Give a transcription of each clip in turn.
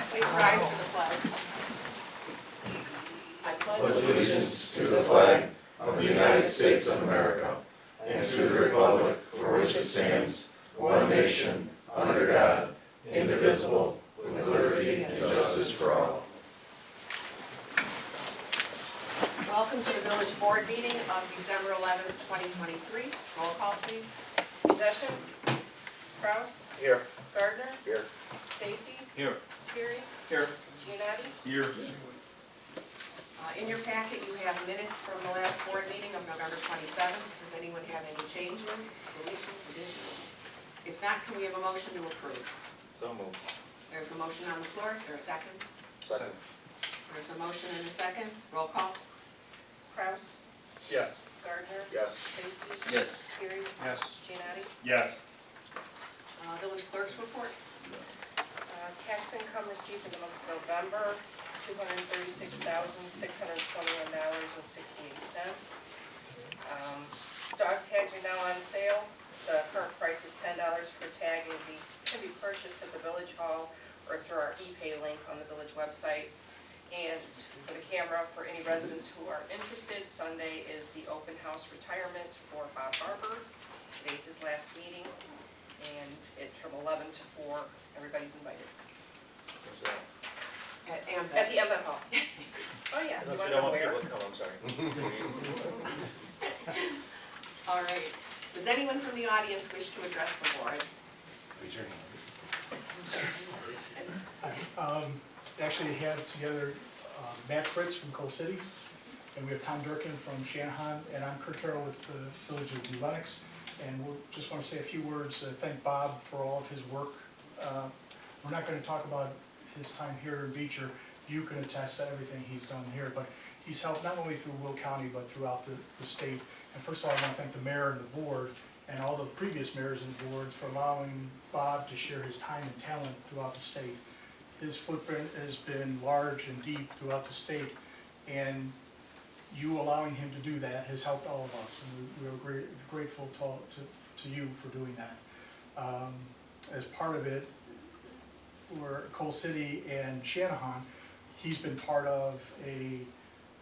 Please rise for the pledge. I pledge allegiance to the flag of the United States of America and to the republic for which it stands, one nation, under God, indivisible, with liberty and justice for all. Welcome to the village board meeting of December 11th, 2023. Roll call, please. Possession. Kraus. Here. Gardner. Here. Stacy. Here. Terry. Here. Giannotti. Here. In your packet, you have minutes from the last board meeting of November 27th. Does anyone have any changes, deletions, additions? If not, can we have a motion to approve? So moved. There's a motion on the floor. Is there a second? Second. There's a motion and a second. Roll call. Kraus. Yes. Gardner. Yes. Stacy. Yes. Terry. Yes. Giannotti. Yes. Village clerk's report. Tax income received in the month of November, $236,621.68. Dog tags are now on sale. The current price is $10 per tag and can be purchased at the village hall or through our e-pay link on the village website. And for the camera, for any residents who are interested, Sunday is the open house retirement for Bob Barber. Today's his last meeting, and it's from 11 to 4. Everybody's invited. Where's that? At Ambet. At the Ambet Hall. Oh, yeah. You Unless want we to don't know want where? people to come, I'm sorry. All right. Does anyone from the audience wish to address the board? Raise your hand. Actually have together Matt Fritz from Coal City, and we have Tom Durkin from Shanahan, and I'm Kirk Carroll with the Village of New Lenox. And we'll just want to say a few words, thank Bob for all of his work. We're not going to talk about his time here in Beecher. You can attest to everything he's done here, but he's helped not only through Will County, but throughout the state. And first of all, I want to thank the mayor and the board, and all the previous mayors and boards for allowing Bob to share his time and talent throughout the state. His footprint has been large and deep throughout the state, and you allowing him to do that has helped all of us, and we're grateful to you for doing that. As part of it, we're Coal City and Shanahan. He's been part of you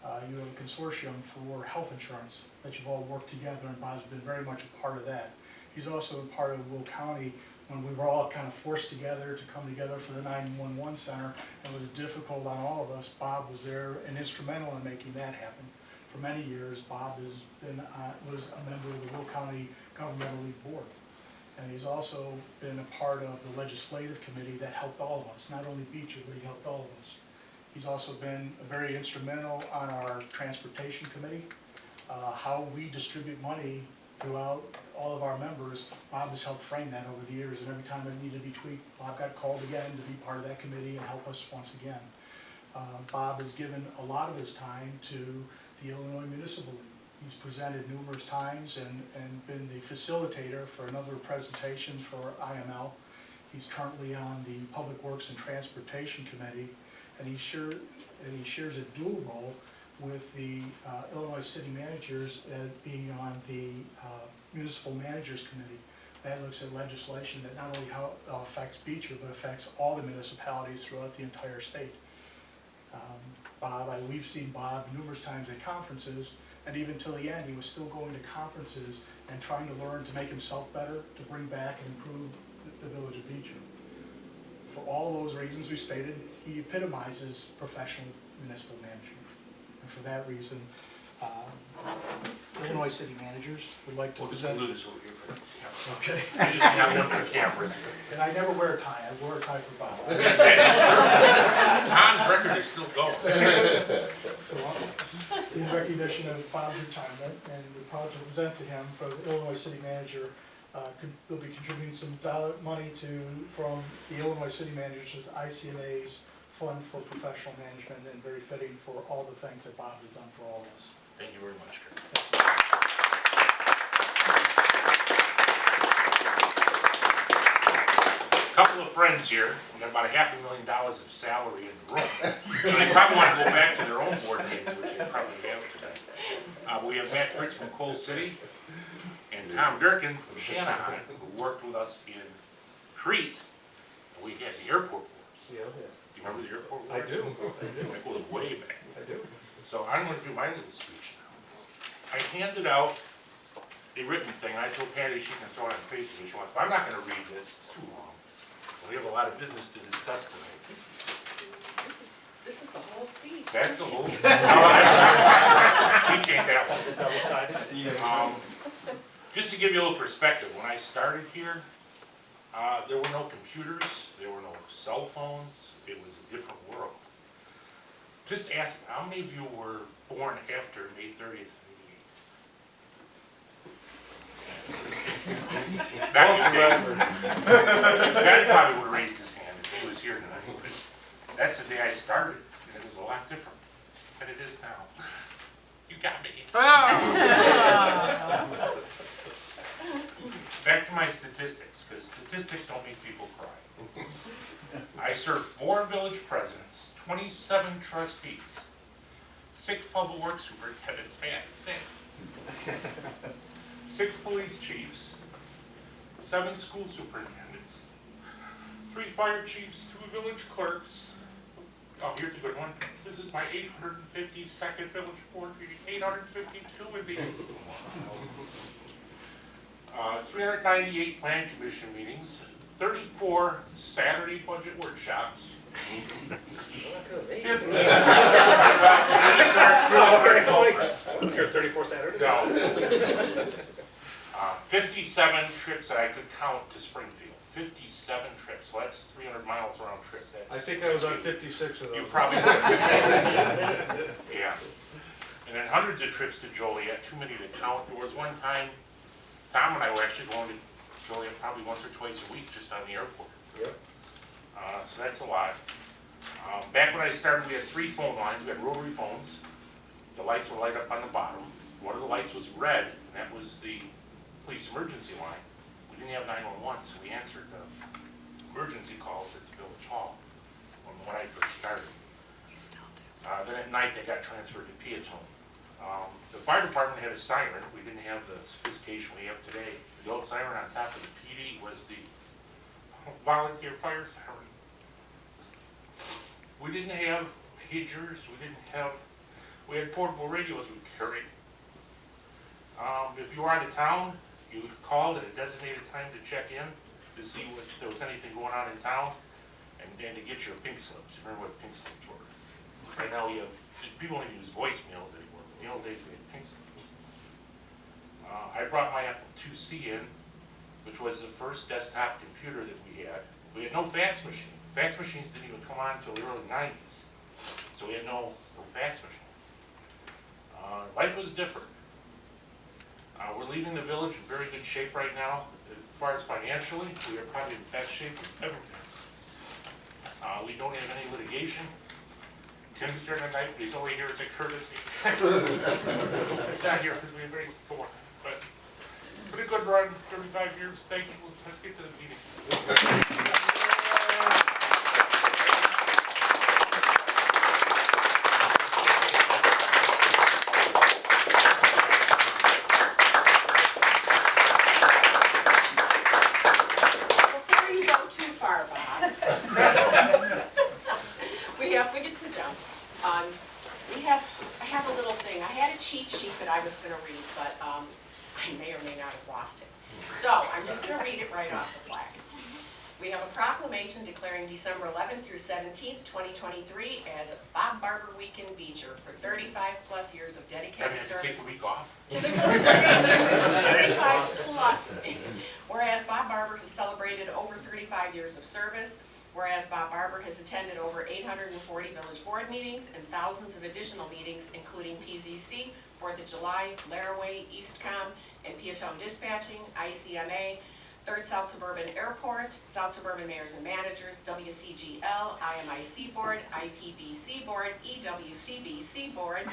have a consortium for health insurance that you've all worked together, and Bob's been very much a part of that. He's also a part of Will County when we were all kind of forced together to come together for the 911 center. It was difficult on all of us. Bob was there and instrumental in making that happen. For many years, Bob was a member of the Will County Governmental League Board. And he's also been a part of the legislative committee that helped all of us, not only Beecher, but he helped all of us. He's also been very instrumental on our transportation committee, how we distribute money throughout all of our members. Bob has helped frame that over the years, and every time it needed to be tweaked, Bob got called again to be part of that committee and help us once again. Bob has given a lot of his time to the Illinois Municipal League. He's presented numerous times and been the facilitator for a number of presentations for IML. He's currently on the Public Works and Transportation Committee, and he shares a dual role with the Illinois City Managers being on the Municipal Managers Committee. That looks at legislation that not only affects Beecher, but affects all the municipalities throughout the entire state. We've seen Bob numerous times at conferences, and even till the end, he was still going to conferences and trying to learn to make himself better, to bring back and improve the village of Beecher. For all those reasons we stated, he epitomizes professional municipal management. And for that reason, Illinois City Managers would like to present. We'll just do this over here for the camera. Okay. We just have one for the cameras. And I never wear a tie. I wore a tie for Bob. Tom's record is still going. In recognition of Bob's retirement, and we're proud to present to him for the Illinois City Manager, they'll be contributing some money from the Illinois City Managers to ICNA's Fund for Professional Management, and very fitting for all the things that Bob has done for all of us. Thank you very much, Kurt. Couple of friends here. We got about $500,000 of salary in the room. So they probably want to go back to their own board meetings, which they probably have today. We have Matt Fritz from Coal City and Tom Durkin from Shanahan, who worked with us in Crete. We had the airport boards. You remember the airport I wars? do. It goes way back. I do. So I'm gonna do my little speech now. I handed out a written thing. I told Patty she can throw it on Facebook if she wants. I'm not gonna read this, it's too long. We have a lot of business to discuss tonight. This is the whole speech. That's the whole. Speech ain't that one. Double-sided? Just to give you a little perspective, when I started here, there were no computers, there were no cell phones, it was a different world. Just ask, how many of you were born after May 30th, 1988? That probably would have raised his hand if he was here tonight. But that's the day I started, and it was a lot different than it is now. You got me. Back to my statistics, because statistics don't make people cry. I served 4 village presidents, 27 trustees, 6 public works superintendents, man, 6. 6 police chiefs, 7 school superintendents, 3 fire chiefs, 2 village clerks. Oh, here's a good one. This is my 852nd village board meeting, 852 of these. 398 plan commission meetings, 34 Saturday budget workshops. 34 Saturdays? No. 57 trips that I could count to Springfield. 57 trips, so that's 300 miles round trip. I think I was on 56 of those. You probably would. Yeah. And then hundreds of trips to Joliet, too many to count. There was one time, Tom and I were actually going to Joliet probably once or twice a week just on the airport. Yep. So that's a lot. Back when I started, we had 3 phone lines. We had rotary phones. The lights would light up on the bottom. One of the lights was red, and that was the police emergency line. We didn't have 911, so we answered the emergency calls at the village hall when I first started. Then at night, they got transferred to Peatone. The fire department had a siren. We didn't have the sophistication we have today. The old siren on top of the PD was the volunteer fire siren. We didn't have pagers. We had portable radios we carried. If you were out of town, you called at a designated time to check in to see if there was anything going on in town and to get your pink slips. Remember what pink slips were? Right now people don't even use voicemails anymore. In the old days we had pink slips. I brought my Apple IIc in, which was the first desktop computer that we had. We had no fax machine. Fax machines didn't even come on until the early 90s. So we had no fax machine. Life was different. We're leaving the village in very good shape right now. As far as financially, we are probably in the best shape we've ever been. We don't have any litigation. Tim's here tonight, but he's only here as a courtesy. He's not here because we are very poor. But pretty good run, 35 years. Thank you. Let's get to the meeting. I have a little thing. I had a cheat sheet that I was going to read, but I may or may not have lost it. So I'm just going to read it right off the plaque. We have a proclamation declaring December 11th through 17th, 2023 as Bob Barber Week in Beecher for 35 plus years of dedicated service. Take a week off. To the 35 plus. Whereas Bob Barber has celebrated over 35 years of service. Whereas Bob Barber has attended over 840 village board meetings and thousands of additional meetings, including PZC, 4th of July, Laraway, Eastcom, and Peatone Dispatching, ICMA, 3rd South Suburban Airport, South Suburban Mayors and Managers, WCGL, IMIC Board, IPBC Board, EWCBC Board,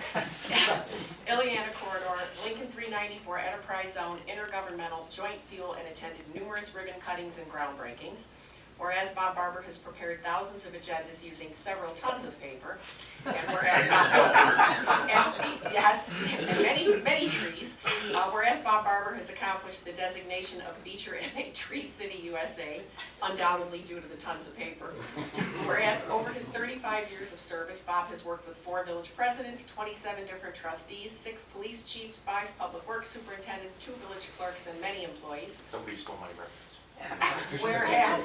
Ileana Corridor, Lincoln 394 Enterprise Zone, Intergovernmental, Joint Fuel, and attended numerous ribbon cuttings and groundbreakings. Whereas Bob Barber has prepared thousands of agendas using several tons of paper, and whereas and many trees, whereas Bob Barber has accomplished the designation of Beecher as a Tree City, USA, undoubtedly due to the tons of paper. Whereas over his 35 years of service, Bob has worked with 4 village presidents, 27 different trustees, 6 police chiefs, 5 public works superintendents, 2 village clerks, and many employees. Somebody stole my reference. Whereas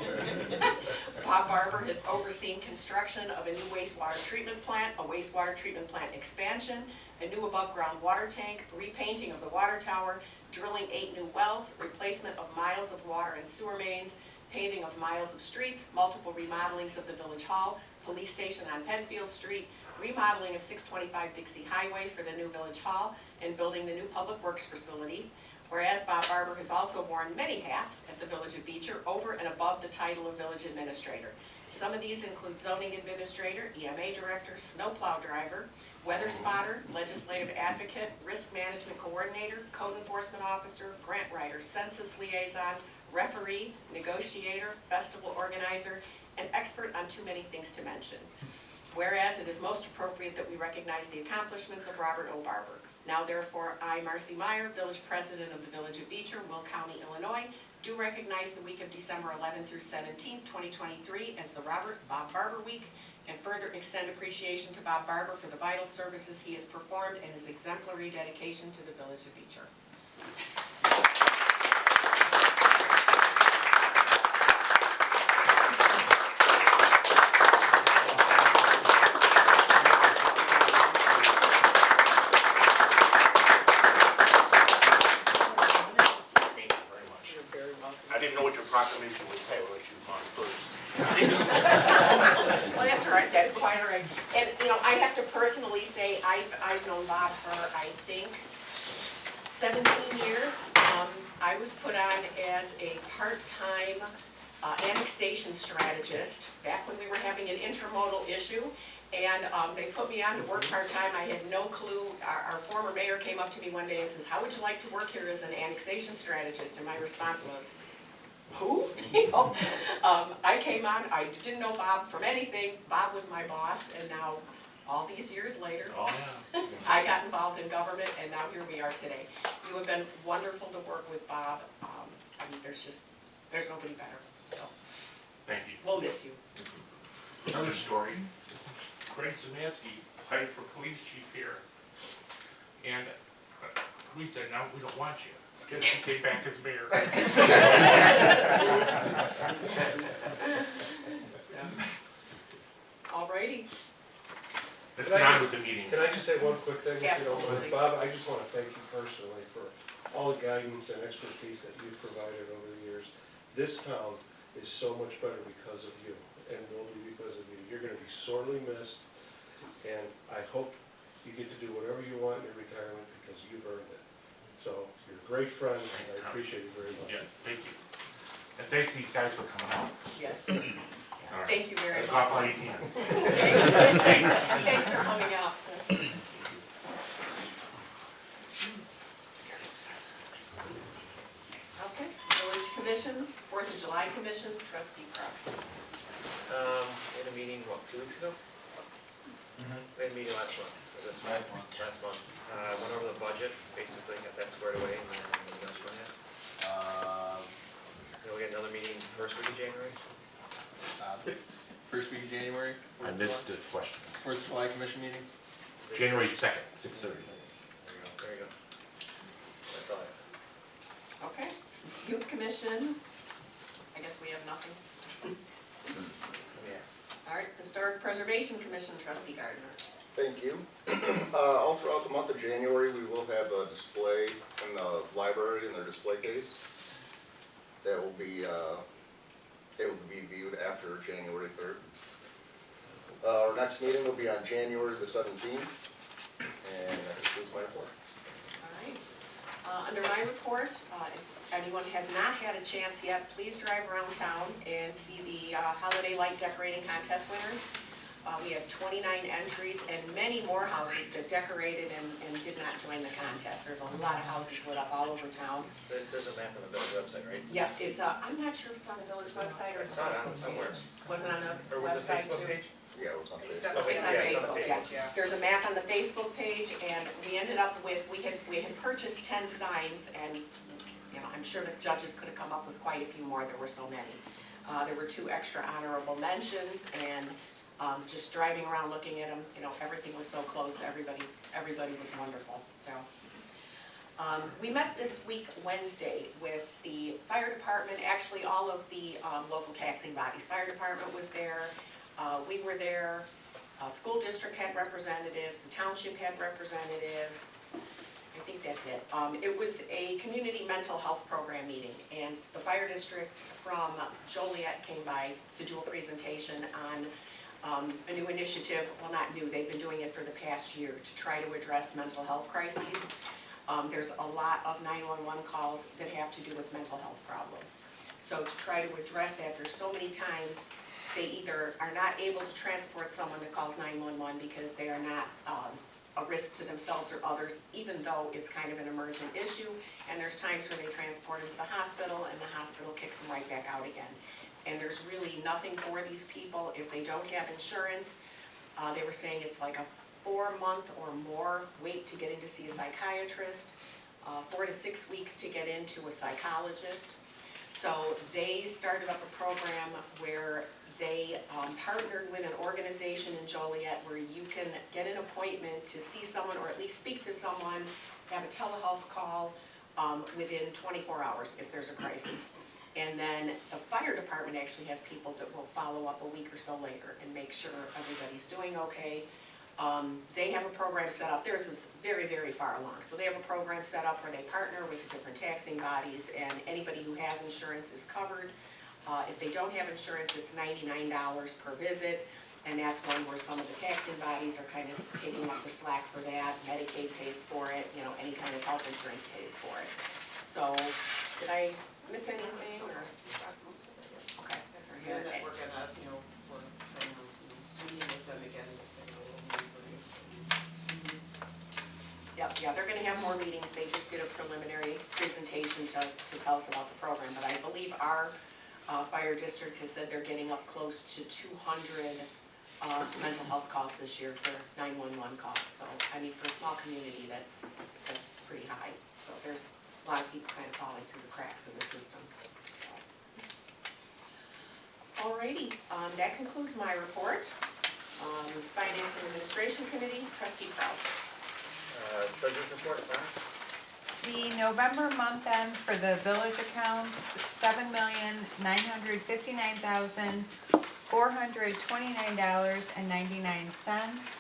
Bob Barber has overseen construction of a new wastewater treatment plant, a wastewater treatment plant expansion, a new above-ground water tank, repainting of the water tower, drilling 8 new wells, replacement of miles of water and sewer mains, paving of miles of streets, multiple remodelings of the village hall, police station on Penfield Street, remodeling of 625 Dixie Highway for the new village hall, and building the new public works facility. Whereas Bob Barber has also worn many hats at the Village of Beecher over and above the title of Village Administrator. Some of these include Zoning Administrator, EMA Director, Snowplow Driver, Weather Spotter, Legislative Advocate, Risk Management Coordinator, Code Enforcement Officer, Grant Writer, Census Liaison, Referee, Negotiator, Festival Organizer, and expert on too many things to mention. Whereas it is most appropriate that we recognize the accomplishments of Robert O. Barber. Now therefore, I, Marcy Meyer, Village President of the Village of Beecher, Will County, Illinois, do recognize the week of December 11th through 17th, 2023 as the Robert Bob Barber Week, and further extend appreciation to Bob Barber for the vital services he has performed and his exemplary dedication to the Village of Beecher. Proclamation would say, we'll let you on first. Well, that's all right, that's quite all right. And, I have to personally say, I've known Bob for, I think, 17 years. I was put on as a part-time annexation strategist back when we were having an intermodal issue. And they put me on to work part-time. I had no clue. Our former mayor came up to me one day and says, "How would you like to work here as an annexation strategist?" And my response was, "Who?" I came on, I didn't know Bob from anything. Bob was my boss, and now, all these years later, I got involved in government, and now here we are today. You have been wonderful to work with, Bob. There's nobody better, so. Thank you. We'll miss you. Another story, Craig Szymanski applied for police chief here, and we said, "No, we don't want you. Guess he take back his mayor." Alrighty. Let's get on with the meeting. Can I just say one quick thing? If you don't mind? Absolutely. Bob, I just want to thank you personally for all the guidance and expertise that you've provided over the years. This town is so much better because of you, and will be because of you. You're going to be sorely missed, and I hope you get to do whatever you want in your retirement because you've earned it. So, you're a great friend, and I appreciate you very much. Yeah, thank you. And thanks to these guys for coming out. Yes. All right. Thank you very much. Cough while you can. Thanks for coming out. Okay, village commissions, 4th of July commission, trustee Crux. We had a meeting, 2 weeks ago? We had a meeting last month, or this month? Last month. Went over the budget, basically got that squared away, and then anything else you want to add? Then we get another meeting first week of January? First week of January. I missed the question. 4th of July commission meeting. January 2nd, 6:30. There you go. That's all I have. Okay, youth commission, I guess we have nothing. Let me ask. All right, historic preservation commission, trustee Gardner. Thank you. All throughout the month of January, we will have a display in the library in their display case. That will be, able to be viewed after January 3rd. Our next meeting will be on January the 17th, and that concludes my report. All right. Under my report, if anyone has not had a chance yet, please drive around town and see the holiday light decorating contest winners. We have 29 entries and many more houses that decorated and did not join the contest. There's a lot of houses lit up all over town. There's a map on the village website, right? Yeah, it's, I'm not sure if it's on the village website or I saw it on Facebook somewhere. page. Was it on the Or was it website Facebook too? page? Yeah, it was on It's Facebook. definitely It's on Yeah, it's on Facebook, the yeah. Facebook. Yeah. There's a map on the Facebook page, and we ended up with, we had purchased 10 signs, and, you know, I'm sure the judges could have come up with quite a few more, there were so many. There were 2 extra honorable mentions, and just driving around looking at them, you know, everything was so close, everybody was wonderful, so. We met this week Wednesday with the fire department, actually all of the local taxing bodies. Fire department was there, we were there, school district had representatives, the township had representatives, I think that's it. It was a community mental health program meeting, and the fire district from Joliet came by to do a presentation on a new initiative, well, not new, they've been doing it for the past year to try to address mental health crises. There's a lot of 911 calls that have to do with mental health problems. So to try to address that, there's so many times they either are not able to transport someone that calls 911 because they are not a risk to themselves or others, even though it's kind of an emergent issue. And there's times where they transport them to the hospital and the hospital kicks them right back out again. And there's really nothing for these people if they don't have insurance. They were saying it's like a 4-month or more wait to get in to see a psychiatrist, 4 to 6 weeks to get into a psychologist. So they started up a program where they partnered with an organization in Joliet where you can get an appointment to see someone or at least speak to someone, have a telehealth call within 24 hours if there's a crisis. And then the fire department actually has people that will follow up a week or so later and make sure everybody's doing okay. They have a program set up, theirs is very, very far along. So they have a program set up where they partner with the different taxing bodies, and anybody who has insurance is covered. If they don't have insurance, it's $99 per visit, and that's one where some of the taxing bodies are kind of taking up the slack for that. Medicaid pays for it, you know, any kind of health insurance pays for it. So, did I miss anything, or? Okay. And that we're gonna, you know, we're planning on meeting with them again, just to get a little more information. Yep, yeah, they're gonna have more meetings, they just did a preliminary presentation to tell us about the program, but I believe our fire district has said they're getting up close to 200 mental health calls this year for 911 calls, so, I mean, for a small community, that's pretty high, so there's a lot of people kind of falling through the cracks in the system, so. Alrighty, that concludes my report. Finance and Administration Committee, Trustee Kraus. Treasurer's report, Donna? The November month end for the village accounts, $7,959,429.99.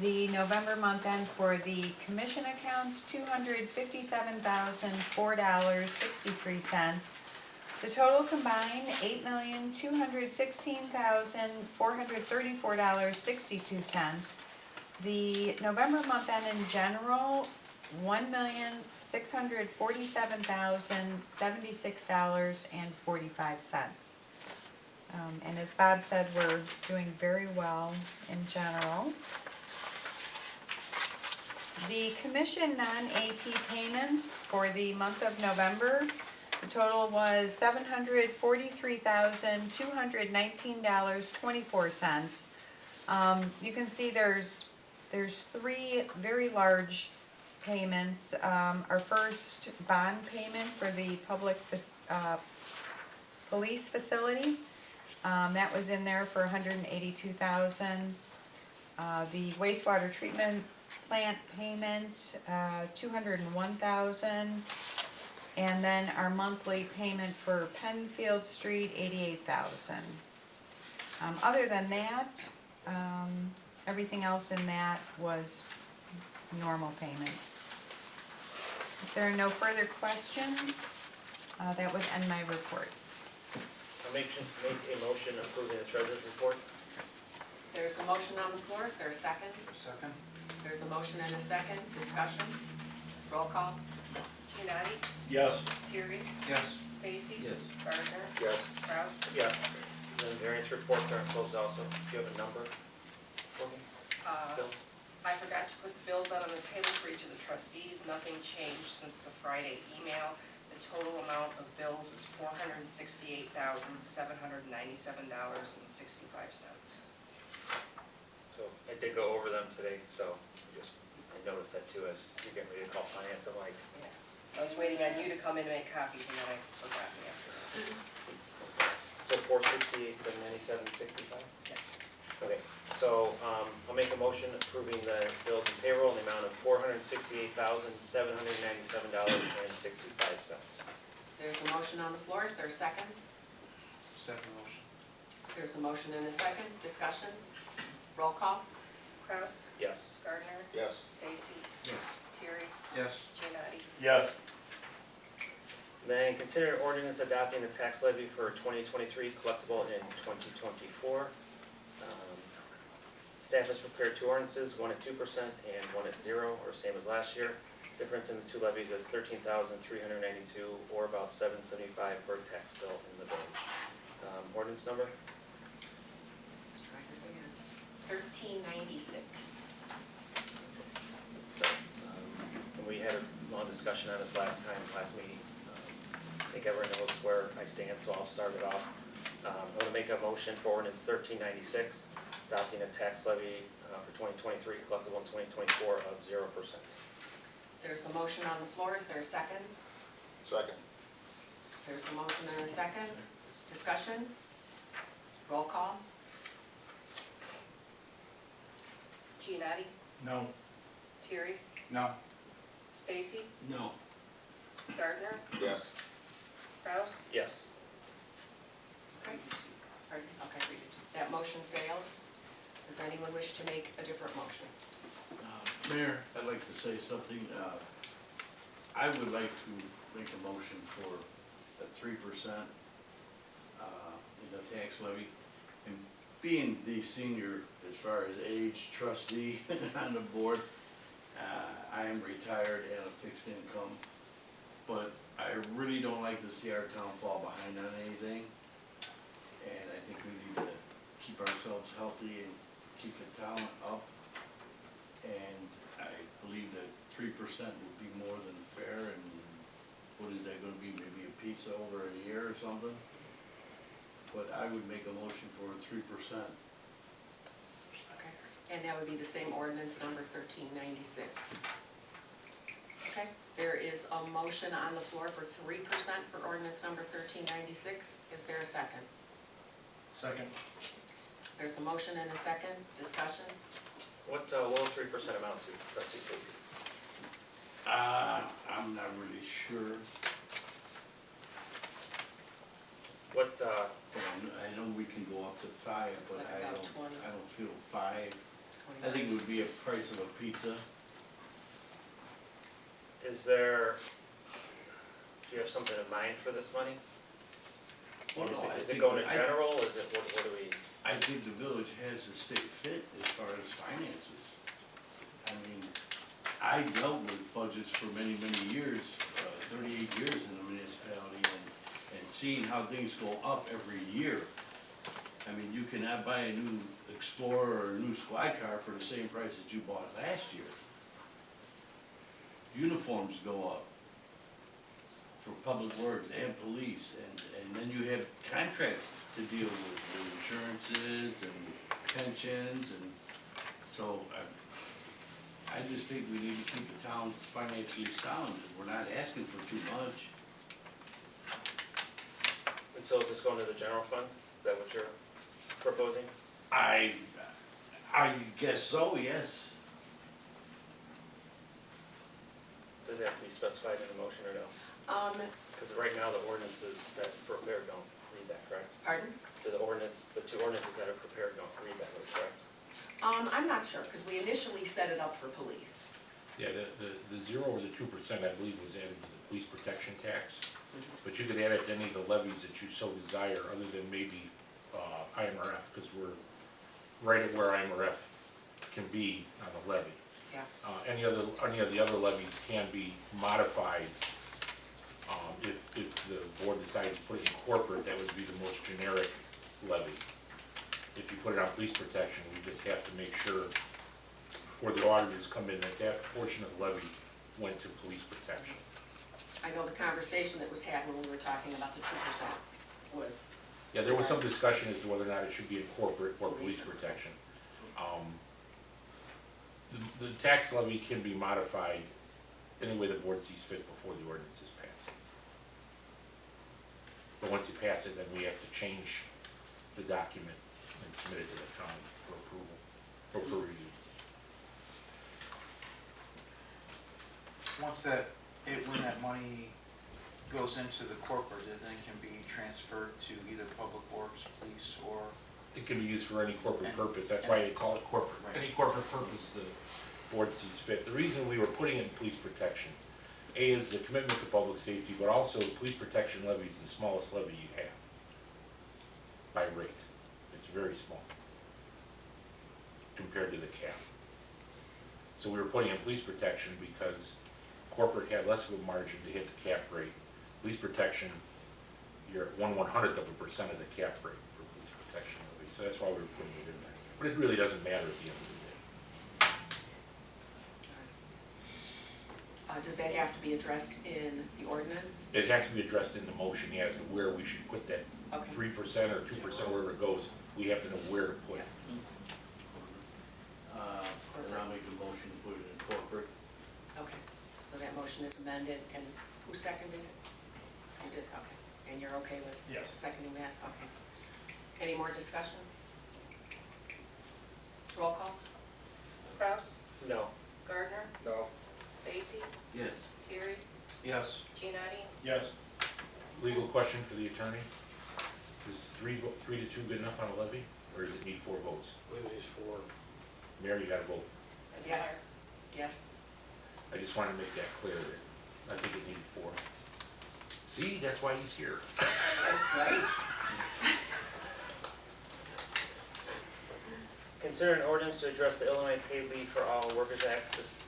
The November month end for the commission accounts, $257,004.63. The total combined, $8,216,434.62. The November month end in general, $1,647,076.45. And as Bob said, we're doing very well in general. The commission non-AP payments for the month of November, the total was $743,219.24. You can see there's 3 very large payments. Our first bond payment for the public police facility, that was in there for $182,000. The wastewater treatment plant payment, $201,000. And then our monthly payment for Penfield Street, $88,000. Other than that, everything else in that was normal payments. If there are no further questions, that would end my report. I'll make a motion approving the treasurer's report. There's a motion on the floor, is there a second? Second. There's a motion and a second, discussion, roll call. Giannotti, Yes. Terry, Yes. Stacy. Yes. Gardner, Yes. Kraus. Yes. And then variance reports are closed also. Do you have a number? Bill? I forgot to put the bills out on the table for each of the trustees. Nothing changed since the Friday email. The total amount of bills is $468,797.65. So I did go over them today, so I noticed that too, as you're getting ready to call finance, I'm like, I was waiting on you to come in and make copies, and then I forgot after. so 468,797.65? Yes. Okay, so, I'll make a motion approving the bills and payroll in the amount of $468,797.65. There's a motion on the floor, is there a second? Second motion. There's a motion and a second, discussion, roll call. Kraus, Yes. Gardner, Yes. Stacy, Yes. Terry, Yes. Giannotti. Yes. Then consider an ordinance adopting the tax levy for 2023 collectible in 2024. Staff has prepared two ordinances, one at 2% and one at 0, or same as last year. Difference in the two levies is $13,392, or about $775 per tax bill in the village. Ordinance number? Let's try this again. 1396. So, and we had a long discussion on this last meeting. I think everyone knows where I stand, so I'll start it off. I'm going to make a motion for ordinance 1396, adopting a tax levy for 2023, collectible in 2024 of 0%. There's a motion on the floor, is there a second? Second. There's a motion and a second, discussion, roll call. Giannotti, No. Terry, No. Stacy, No. Gardner, Yes. Kraus, Yes. Okay, pardon, okay, read it. That motion failed. Does anyone wish to make a different motion? Mayor, I'd like to say something. I would like to make a motion for a 3% in the tax levy. And being the senior, as far as age trustee on the board, I am retired and a fixed income. But I really don't like to see our town fall behind on anything. And I think we need to keep ourselves healthy and keep the town up. And I believe that 3% would be more than fair, and what is that gonna be, maybe a piece over a year or something? But I would make a motion for 3%. Okay, and that would be the same ordinance number 1396. Okay, there is a motion on the floor for 3% for ordinance number 1396. Is there a second? Second. There's a motion and a second, discussion. What will 3% amount to, trustee Stacy? I'm not really sure. What, I know we can go up to 5, It's but like I about don't, 20. I don't feel 5. I think it would be a price of a pizza. is there, do you have something in mind for this money? Well, no, I Is it think going to I- general, is it, what do we? I think the village has to stay fit as far as finances. I mean, I dealt with budgets for many, many years, 38 years in the municipality, and seeing how things go up every year. I mean, you cannot buy a new Explorer or a new squad car for the same price that you bought last year. Uniforms go up for public works and police, and then you have contracts to deal with insurances and pensions, and so I just think we need to keep the town financially sound. We're not asking for too much. And so is this going to the general fund? Is that what you're proposing? I guess so, yes. Does it have to be specified in the motion or no? Because right now, the ordinances that are prepared don't read that, correct? Pardon? So the two ordinances that are prepared don't read that way, correct? I'm not sure, because we initially set it up for police. Yeah, the 0 or the 2%, I believe, was added to the police protection tax. But you could add it to any of the levies that you so desire, other than maybe IMRF, because we're right at where IMRF can be on the levy. Yeah. Any of the other levies can be modified. If the board decides to put it in corporate, that would be the most generic levy. If you put it on police protection, we just have to make sure before the auditors come in, that portion of the levy went to police protection. I know the conversation that was had when we were talking about the 2% was, Yeah, there was some discussion as to whether or not it should be in corporate or police protection. The tax levy can be modified any way the board sees fit before the ordinance is passed. But once you pass it, then we have to change the document and submit it to the county for approval, or for review. Once when that money goes into the corporate, it then can be transferred to either public works, police, or, It can be used for any corporate purpose, that's why they call it corporate. Right. Any corporate purpose the board sees fit. The reason we were putting in police protection, A, is the commitment to public safety, but also the police protection levy is the smallest levy you have by rate. It's very small compared to the cap. So we were putting in police protection because corporate had less of a margin to hit the cap rate. Police protection, you're at 1/100th of a percent of the cap rate for police protection levy, so that's why we were putting it in there. But it really doesn't matter at the end of the day. does that have to be addressed in the ordinance? It has to be addressed in the motion, as to where we should put that Okay. 3% or 2%, wherever it goes, we have to know where to put it. Then I'll make a motion to put it in corporate. Okay, so that motion is amended, and who seconded it? You did, okay, and you're okay with Yes. seconding that? Okay. Any more discussion? Roll call? Kraus, No. Gardner, No. Stacy, Yes. Terry, yes. Giannotti, Yes. Legal question for the attorney. Is 3 to 2 good enough on a levy, or does it need 4 votes? Maybe it's for. Mayor, you gotta vote. Yes. Yes. I just wanted to make that clear, that I think it needed 4. See, that's why he's here. Right? Consider an ordinance to address the Illinois Paid Leave for All Workers Act. This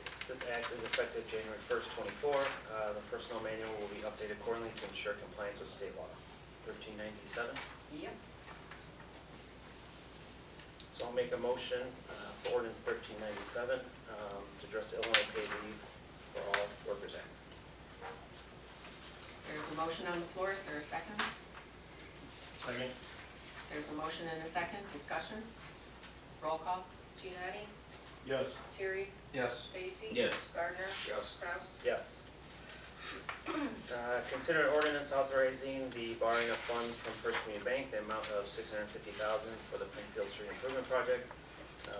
act is effective January 1st, 24. The personnel manual will be updated accordingly to ensure compliance with state law. 1397. Yep. So I'll make a motion for ordinance 1397 to address the Illinois Paid Leave for All Workers Act. There's a motion on the floor, is there a second? Second. There's a motion and a second, discussion? Roll call? Giannotti, Yes. Terry, Yes. Stacy. Yes. Gardner, Yes. Kraus, Yes. Consider an ordinance authorizing the borrowing of funds from First Community Bank, the amount of $650,000 for the Penfield Street Improvement Project.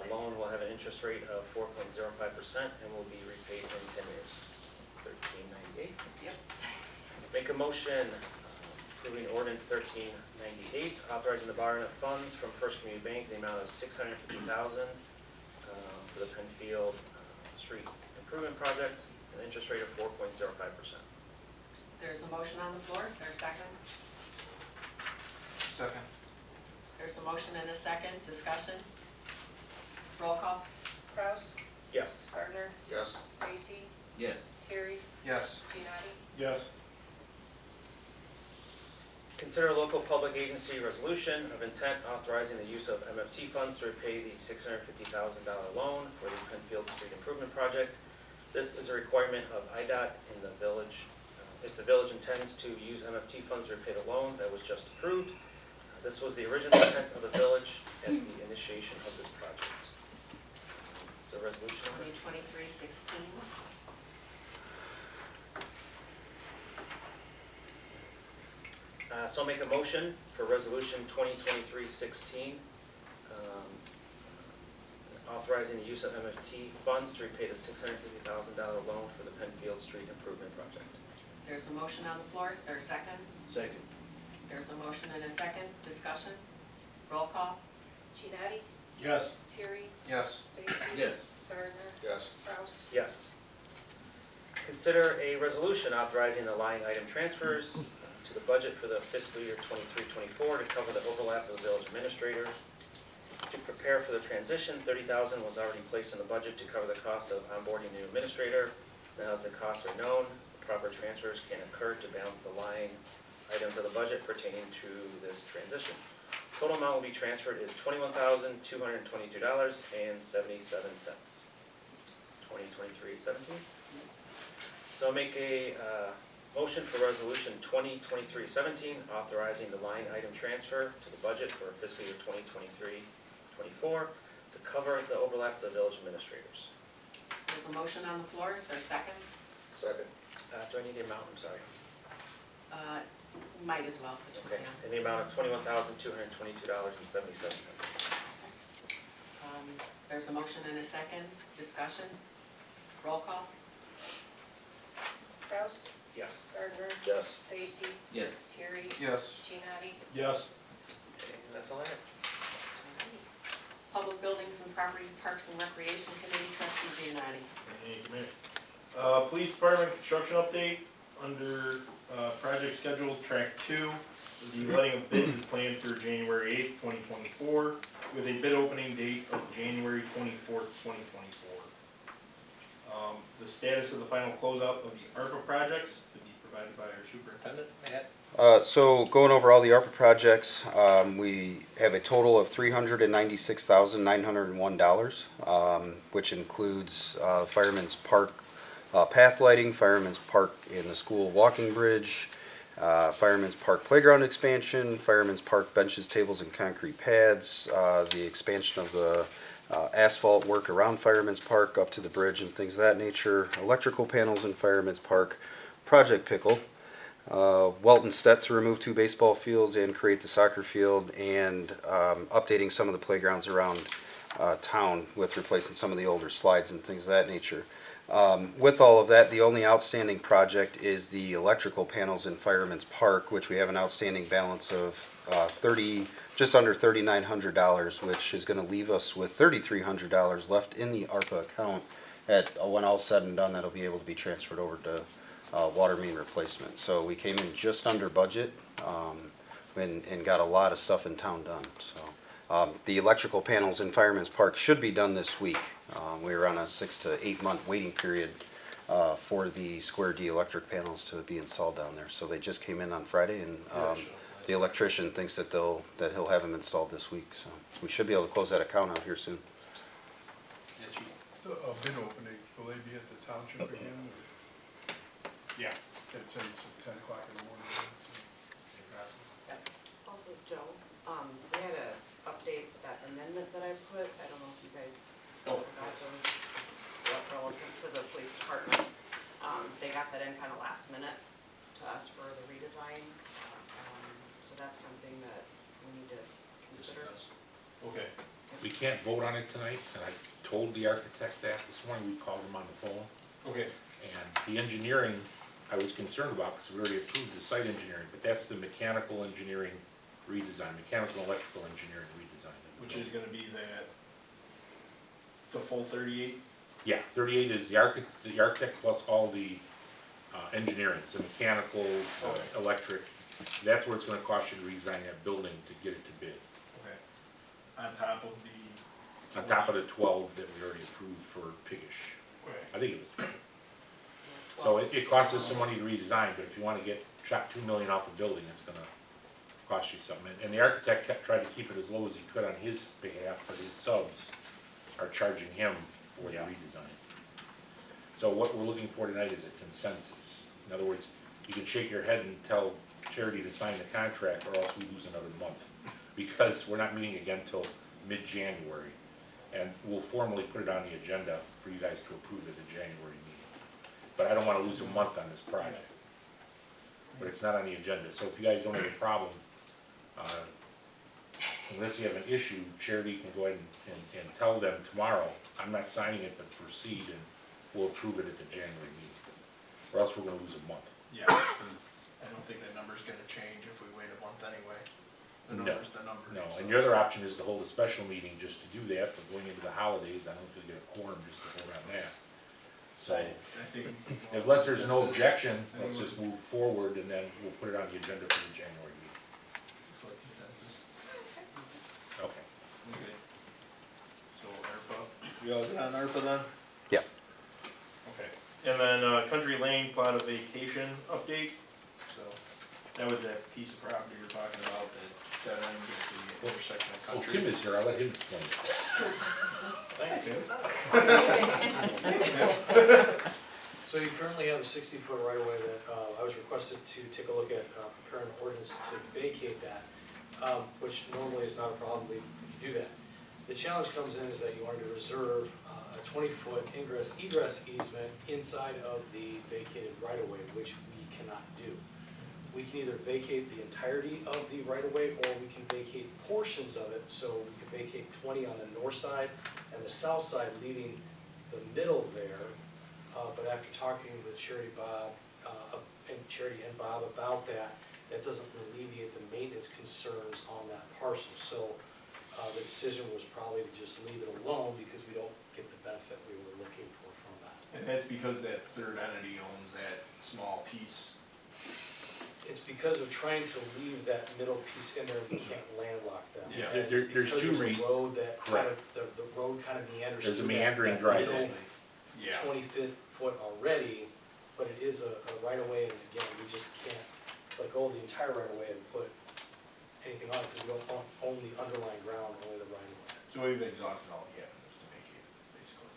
Loan will have an interest rate of 4.05% and will be repaid in 10 years. 1398. Yep. Make a motion approving ordinance 1398, authorizing the borrowing of funds from First Community Bank, the amount of $650,000 for the Penfield Street Improvement Project, an interest rate of 4.05%. There's a motion on the floor, is there a second? Second. There's a motion and a second, discussion? Roll call? Kraus, Yes. Gardner, Yes. Stacy, Yes. Terry, Yes. Giannotti, Yes. Consider a local public agency resolution of intent authorizing the use of MFT funds to repay the $650,000 loan for the Penfield Street Improvement Project. This is a requirement of IDOT in the village. If the village intends to use MFT funds to repay the loan that was just approved, this was the original intent of the village at the initiation of this project. The resolution number? 2316. So I'll make a motion for resolution 2023-16, authorizing the use of MFT funds to repay the $650,000 loan for the Penfield Street Improvement Project. There's a motion on the floor, is there a second? Second. There's a motion and a second, discussion? Roll call? Giannotti, Yes. Terry, Yes. Stacy. Yes. Gardner, Yes. Kraus, Yes. Consider a resolution authorizing the line item transfers to the budget for the fiscal year 23-24 to cover the overlap of the village administrators. To prepare for the transition, $30,000 was already placed in the budget to cover the cost of onboarding a new administrator. Now that the costs are known, proper transfers can occur to balance the line items of the budget pertaining to this transition. Total amount will be transferred is $21,222.77. 2023-17. So I'll make a motion for resolution 2023-17, authorizing the line item transfer to the budget for fiscal year 2023-24 to cover the overlap of the village administrators. There's a motion on the floor, is there a second? Second. Do I need the amount? I'm sorry. Might as well. Put your Okay, hand. in the amount of $21,222.77. There's a motion and a second, discussion, roll call? Kraus, Yes. Gardner, Yes. Stacy, Yes. Terry, Yes. Giannotti. Yes. Okay, and that's all I have. Public Buildings and Properties, Parks and Recreation Committee, trustee Giannotti. Thank you, Mayor. Police Department construction update, under, project schedule, track 2. The letting of bids is planned for January 8th, 2024, with a bid opening date of January 24th, 2024. The status of the final closeout of the ARPA projects could be provided by our superintendent, Matt. So going over all the ARPA projects, we have a total of $396,901, which includes Fireman's Park path lighting, Fireman's Park in the school walking bridge, Fireman's Park playground expansion, Fireman's Park benches, tables, and concrete pads, the expansion of the asphalt work around Fireman's Park up to the bridge and things of that nature, electrical panels in Fireman's Park, Project Pickle, Welton Stet to remove 2 baseball fields and create the soccer field, and updating some of the playgrounds around town with replacing some of the older slides and things of that nature. With all of that, the only outstanding project is the electrical panels in Fireman's Park, which we have an outstanding balance of just under $3,900, which is going to leave us with $3,300 left in the ARPA account. When all's said and done, that'll be able to be transferred over to water main replacement. So we came in just under budget and got a lot of stuff in town done. So the electrical panels in Fireman's Park should be done this week. We were on a 6 to 8 month waiting period for the Square D electric panels to be installed down there. So they just came in on Friday, and the electrician thinks that he'll have them installed this week. So we should be able to close that account out here soon. The bid opening, will they be at the township again? Yeah. It's at 10 o'clock in the morning. Also, Joe, we had a update that amendment that I put, I don't know if you guys got those, it's relative to the police department. They got that in kind of last minute to us for the redesign, so that's something that we need to consider. Okay. We can't vote on it tonight, and I told the architect that this morning, we called him on the phone. Okay. And the engineering, I was concerned about, because we already approved the site engineering, but that's the mechanical engineering redesign, mechanical and electrical engineering redesign. Which is gonna be the full 38? Yeah, 38 is the architect plus all the engineering, so mechanicals, electric. That's what it's gonna cost you to redesign that building to get it to bid. Okay. On top of the. On top of the 12 that we already approved for Piggish. Okay. I think it was 12. So it costs us some money to redesign, but if you wanna chop $2 million off a building, it's gonna cost you something. And the architect tried to keep it as low as he could on his behalf, but his subs are charging him for the redesign. So what we're looking for tonight is a consensus. In other words, you can shake your head and tell Charity to sign the contract, or else we lose another month. Because we're not meeting again till mid-January. And we'll formally put it on the agenda for you guys to approve at the January meeting. But I don't wanna lose a month on this project. But it's not on the agenda, so if you guys don't have a problem, unless you have an issue, Charity can go ahead and tell them tomorrow, I'm not signing it, but proceed, and we'll approve it at the January meeting. Or else we're gonna lose a month. Yeah, I don't think that number's gonna change if we wait a month anyway. The No. number's the number. No, so. and your other option is to hold a special meeting just to do that, but going into the holidays, I don't know if you'll get a quorum just to vote on that. So, I think. unless there's no objection, let's just move forward, and then we'll put it on the agenda for the January meeting. It's like consensus. Okay. Okay. So ARPA, we all good on ARPA then? Yeah. Okay. And then, Country Lane plot of vacation update. So, that was that piece of property you're talking about that that end of the intersection of Oh, Country. Tim is here, I'll let him explain. Thanks, Tim. So you currently have a 60-foot right-of-way that I was requested to take a look at preparing an ordinance to vacate that, which normally is not a problem if you do that. The challenge comes in is that you wanted to reserve a 20-foot egress easement inside of the vacated right-of-way, which we cannot do. We can either vacate the entirety of the right-of-way, or we can vacate portions of it. So we can vacate 20 on the north side and the south side, leaving the middle there. But after talking with Charity and Bob about that, that doesn't alleviate the maintenance concerns on that parcel. So the decision was probably to just leave it alone, because we don't get the benefit we were looking for from that. And that's because that third entity owns that small piece. It's because of trying to leave that middle piece in there, we can't landlock them. Yeah. And There's two because there's a road that kind of, Correct. the road kind of meanders. There's a through meandering that driveway. Yeah. 20-foot already, but it is a right-of-way, and again, we just can't let go of the entire right-of-way and put anything on it, because we don't own the underlying ground, only the right-of-way. So we've exhausted all the avenues to make it, basically.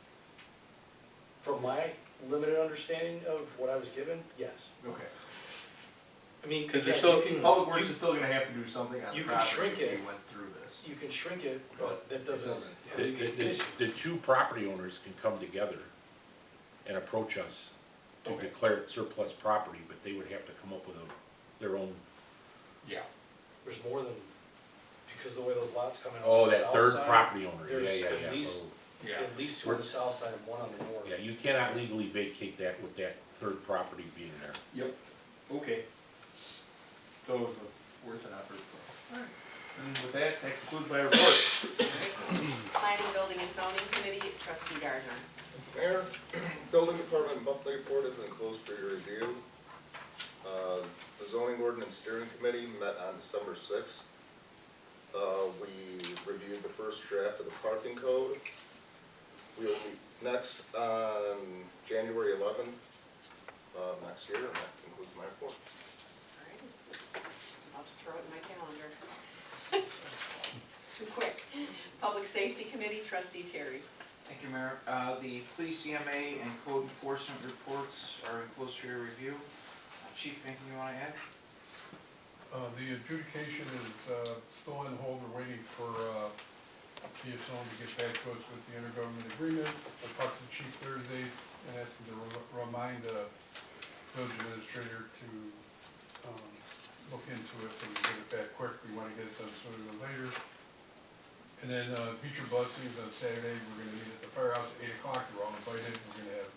From my limited understanding of what I was given, yes. Okay. I mean, Because again, there's still, you can- Public Works is still gonna have to do something on the you can property shrink if it. we went through this. You can shrink it, but that doesn't The, alleviate the issue. the two property owners can come together and approach us to Okay. declare it surplus property, but they would have to come up with their own, Yeah. There's more than, because the way those lots come in on oh, the that south third side, property owner, yeah, there's yeah, at yeah. least- Oh. Yeah. at least two on the south side and one on the north. Yeah, you cannot legally vacate that with that third property being there. Yep. Okay. So it was worth an effort. Alright. And with that concludes my report. Planning, Building, and Zoning Committee, trustee Gardner. Mayor, Building Department monthly report is enclosed for your review. The zoning ordinance steering committee met on December 6th. We reviewed the first draft of the parking code. We will meet next on January 11th next year, and that concludes my report. All right, just about to throw it in my calendar. It's too quick. Public Safety Committee, trustee Terry. Thank you, Mayor. The police EMA and code enforcement reports are enclosed for your review. Chief, anything you want to add? The adjudication is still on hold. We're waiting for PSO to get back to us with the intergovernment agreement. I talked to the chief Thursday and asked him to remind the village administrator to look into it and get it back quick. We want to get it done sooner than later. And then Beecher blessings on Saturday. We're going to meet at the firehouse at 8 o'clock. We're all invited. We're going to have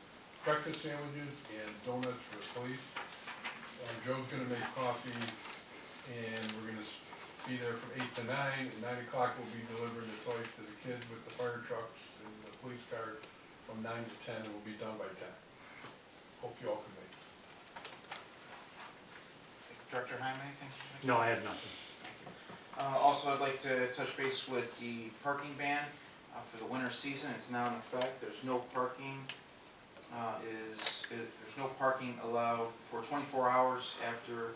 breakfast sandwiches and donuts for the police. Joe's going to make coffee, and we're going to be there from 8 to 9. At 9 o'clock, we'll be delivering the toys to the kids with the fire trucks and the police cars from 9 to 10, and we'll be done by 10. Hope you all can make it. Director Hyman, anything? No, I have nothing. Also, I'd like to touch base with the parking ban for the winter season. It's now in effect. There's no parking. There's no parking allowed for 24 hours after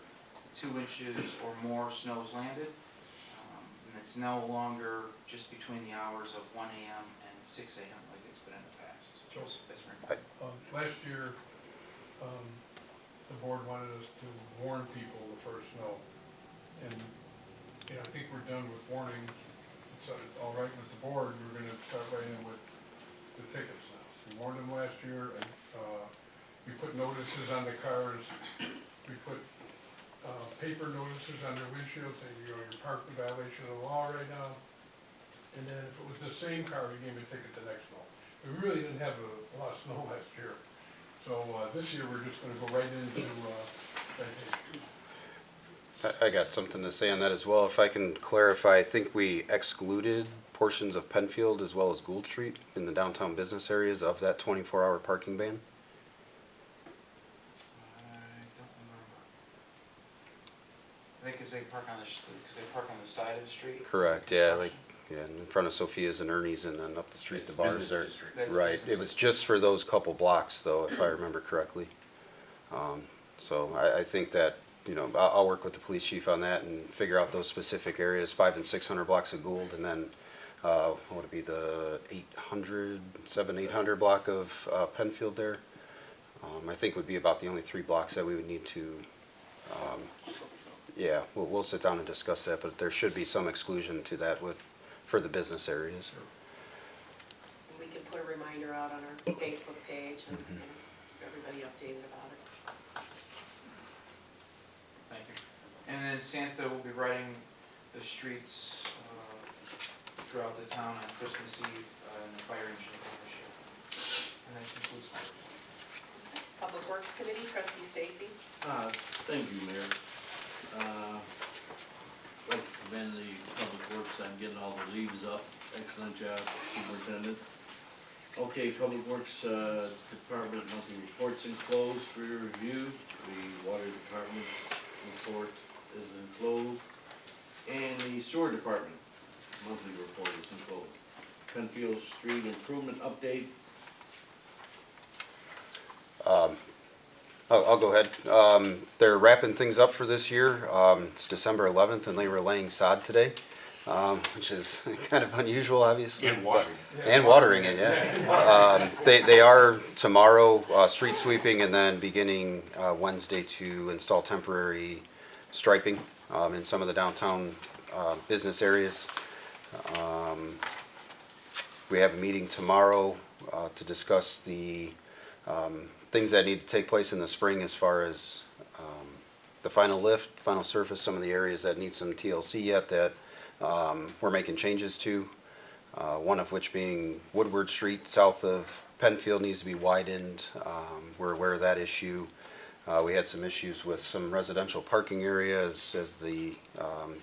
2 inches or more snow is landed. And it's no longer just between the hours of 1 a.m. and 6 a.m. like it's been in the past. Joe. That's very important. Last year, the board wanted us to warn people the first snow. And, I think we're done with warning. It's all right with the board. We're gonna start right in with the tickets now. We warned them last year, and, we put notices on the cars. We put, paper notices on their windshield saying, you're parked in violation of the law right now. And then if it was the same car, we gave a ticket the next snow. We really didn't have a lot of snow last year. So, this year, we're just gonna go right into, citation. I got something to say on that as well. If I can clarify, I think we excluded portions of Penfield as well as Gould Street in the downtown business areas of that 24-hour parking ban. I don't remember. I think because they park on the side of the street. Correct, yeah, like, yeah, in front of Sophia's and Ernie's, and then up the street, It's the bars business there. district. That's Right, business it was just for those couple blocks though, if I remember correctly. So I think that I'll work with the police chief on that and figure out those specific areas, 500 and 600 blocks of Gould, and then, what would it be, the 800 block of, Penfield there? I think would be about the only 3 blocks that we would need to, yeah, we'll sit down and discuss that, but there should be some exclusion to that for the business areas. We can put a reminder out on our Facebook page and keep everybody updated about it. Thank you. And then Santa will be riding the streets throughout the town on Christmas Eve in the fire engine partnership. And that concludes my report. Public Works Committee, Trustee Stacy. Thank you, Mayor. Like to commend the Public Works on getting all the leaves up. Excellent job, Superintendent. Okay, Public Works Department monthly reports enclosed for your review. The Water Department report is enclosed. And the Sewer Department monthly report is enclosed. Penfield Street Improvement Update. I'll go ahead. They're wrapping things up for this year. It's December 11th, and they were laying sod today, which is kind of unusual, obviously. And watering. And watering it, yeah. They are tomorrow street sweeping, and then beginning Wednesday to install temporary striping in some of the downtown business areas. We have a meeting tomorrow to discuss the things that need to take place in the spring as far as the final lift, final surface, some of the areas that need some TLC yet that we're making changes to. One of which being Woodward Street south of Penfield needs to be widened. We're aware of that issue. We had some issues with some residential parking areas as the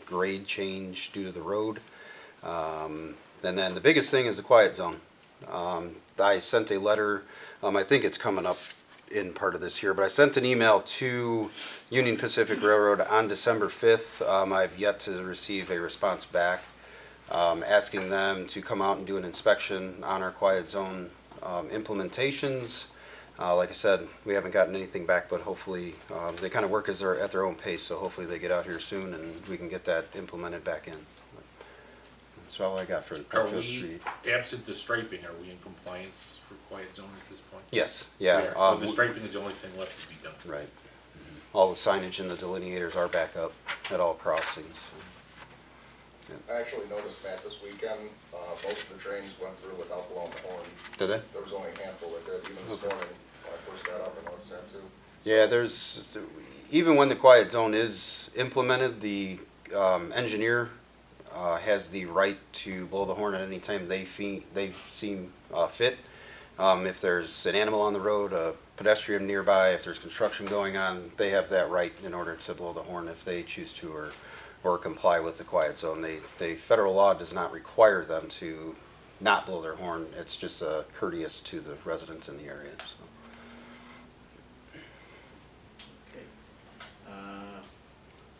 grade change due to the road. And then the biggest thing is the quiet zone. I sent a letter, I think it's coming up in part of this year, but I sent an email to Union Pacific Railroad on December 5th. I've yet to receive a response back, asking them to come out and do an inspection on our quiet zone implementations. Like I said, we haven't gotten anything back, but hopefully they kind of work at their own pace, so hopefully they get out here soon and we can get that implemented back in. That's all I got for Penfield Street. Absent the striping, are we in compliance for quiet zone at this point? Yes, yeah. We are. So the striping is the only thing left to be done. Right. All the signage and the delineators are back up at all crossings. I actually noticed, Matt, this weekend, most of the trains went through without blowing the horn. Did they? There was only a handful that did, even this morning, when I first got up, I noticed that too. Yeah, even when the quiet zone is implemented, the engineer has the right to blow the horn at any time they seem fit. If there's an animal on the road, a pedestrian nearby, if there's construction going on, they have that right in order to blow the horn if they choose to or comply with the quiet zone. Federal law does not require them to not blow their horn. It's just courteous to the residents in the area. So. Okay.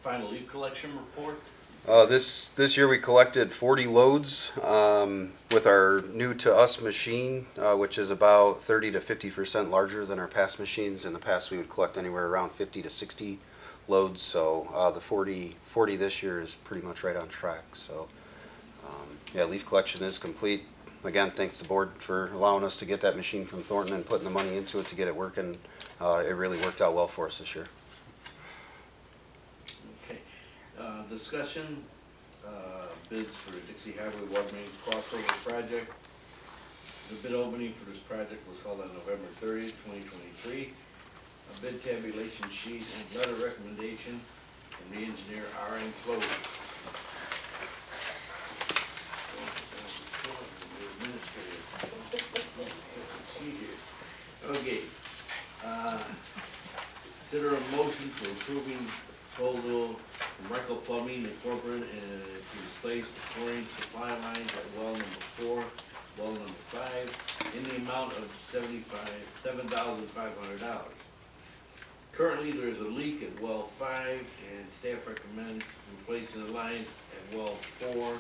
Final leaf collection report. This year we collected 40 loads with our new to us machine, which is about 30 to 50% larger than our past machines. In the past we would collect anywhere around 50 to 60 loads, so the 40 this year is pretty much right on track. So yeah, leaf collection is complete. Again, thanks to the board for allowing us to get that machine from Thornton and putting the money into it to get it working. It really worked out well for us this year. Okay. Discussion, bids for the Dixie Highway Water Main Crossover Project. The bid opening for this project was held on November 30th, 2023. A bid tabulation sheet and letter recommendation from the engineer are enclosed. Okay. Consider a motion for approving proposal from Reckel Plumbing Incorporated to replace the chlorine supply lines at well number 4, well number 5, in the amount of $7,500. Currently, there is a leak at well 5, and staff recommends replacing the lines at well 4